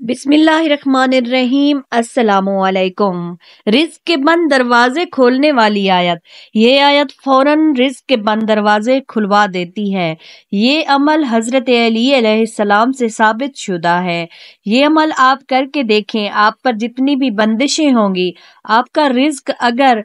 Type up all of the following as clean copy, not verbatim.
बिस्मिल्लाहिर्रहमानिर्रहीम। अस्सलामुअलैकुम। रिज़्क़ के बंद दरवाजे खोलने वाली आयत। ये आयत फौरन रिज़्क़ के बंद दरवाजे खुलवा देती है। ये अमल हज़रत अली अलैहिस्सलाम से साबित शुदा है। ये अमल आप करके देखें, आप पर जितनी भी बंदिशें होंगी, आपका रिज़्क़ अगर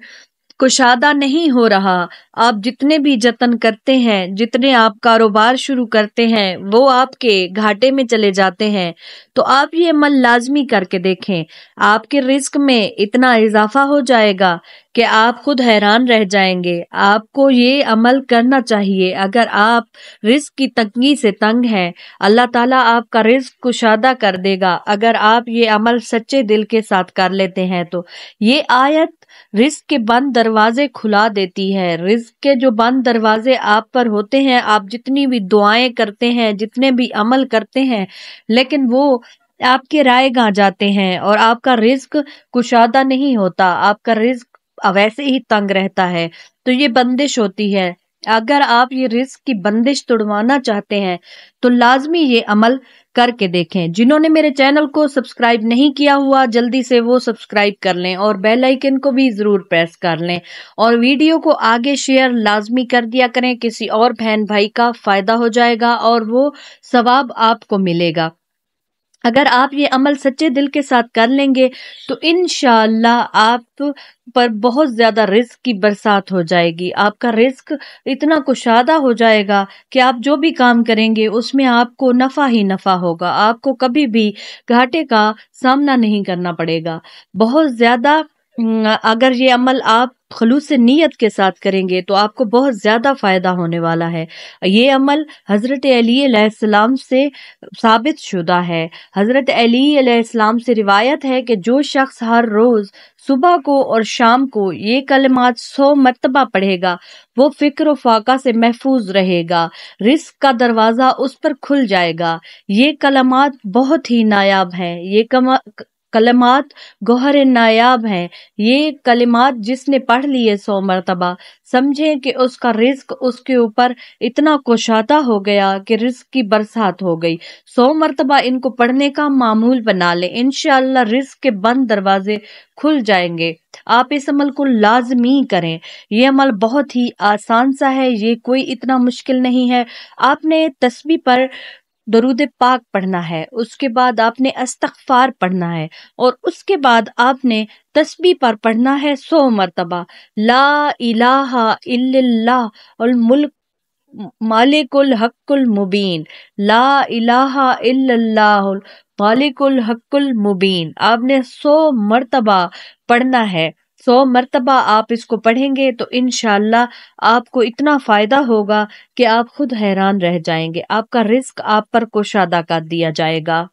कुशादा नहीं हो रहा, आप जितने भी जतन करते हैं, जितने आप कारोबार शुरू करते हैं, वो आपके घाटे में चले जाते हैं, तो आप ये अमल लाजमी करके देखें। आपके रिस्क में इतना इजाफा हो जाएगा कि आप खुद हैरान रह जाएंगे। आपको ये अमल करना चाहिए। अगर आप रिस्क की तंगी से तंग हैं, अल्लाह ताला आपका रिस्क कुशादा कर देगा अगर आप ये अमल सच्चे दिल के साथ कर लेते हैं। तो ये आयत रिस्क के बंद दरवाजे खुला देती है। रिस्क के जो बंद दरवाजे आप पर होते हैं, आप जितनी भी दुआएं करते हैं, जितने भी अमल करते हैं, लेकिन वो आपके रायगां जाते हैं और आपका रिस्क कुशादा नहीं होता, आपका रिस्क वैसे ही तंग रहता है। तो ये बंदिश होती है। अगर आप ये रिस्क की बंदिश तोड़वाना चाहते हैं तो लाजमी ये अमल करके देखें। जिन्होंने मेरे चैनल को सब्सक्राइब नहीं किया हुआ, जल्दी से वो सब्सक्राइब कर लें और बेल आइकन को भी जरूर प्रेस कर लें और वीडियो को आगे शेयर लाजमी कर दिया करें। किसी और बहन भाई का फायदा हो जाएगा और वो सवाब आपको मिलेगा। अगर आप ये अमल सच्चे दिल के साथ कर लेंगे तो इंशाअल्लाह आप पर बहुत ज्यादा रिस्क की बरसात हो जाएगी। आपका रिस्क इतना कुशादा हो जाएगा कि आप जो भी काम करेंगे उसमें आपको नफा ही नफा होगा। आपको कभी भी घाटे का सामना नहीं करना पड़ेगा। बहुत ज्यादा अगर ये अमल आप खलूस नीयत के साथ करेंगे तो आपको बहुत ज्यादा फायदा होने वाला है। ये अमल हजरत अली अलैहिस्सलाम से साबित शुदा है। हजरत अली अलैहिस्सलाम से रिवायत है कि जो शख्स हर रोज सुबह को और शाम को ये कलिमात 100 मर्तबा पढ़ेगा, वो फिक्र व फाका से महफूज रहेगा। रिस्क का दरवाजा उस पर खुल जाएगा। ये कलिमात बहुत ही नायाब हैं। ये कलिमात गौहर नायाब हैं। ये कलिमात जिसने पढ़ लिए 100 मर्तबा, समझें कि उसका रिस्क उसके ऊपर इतना कुशादा हो गया कि रिस्क की बरसात हो गई। 100 मर्तबा इनको पढ़ने का मामूल बना ले, इंशाअल्लाह रिस्क के बंद दरवाजे खुल जाएंगे। आप इस अमल को लाजमी करें। ये अमल बहुत ही आसान सा है, ये कोई इतना मुश्किल नहीं है। आपने तस्बीह पर दरूद पाक पढ़ना है, उसके बाद आपने इस्तग़फ़ार पढ़ना है और उसके बाद आपने तस्बीह पर पढ़ना है 100 मर्तबा ला इलाहा इल्लल्लाह अल मुल्क मालिकुल हक्कुल मुबीन। ला इलाहा इल्लल्लाह मालिकुल हक्कुल मुबीन आपने 100 मर्तबा पढ़ना है। 100 मर्तबा आप इसको पढ़ेंगे तो इंशाअल्लाह आपको इतना फायदा होगा कि आप खुद हैरान रह जाएंगे। आपका रिस्क आप पर कुशादा कर दिया जाएगा।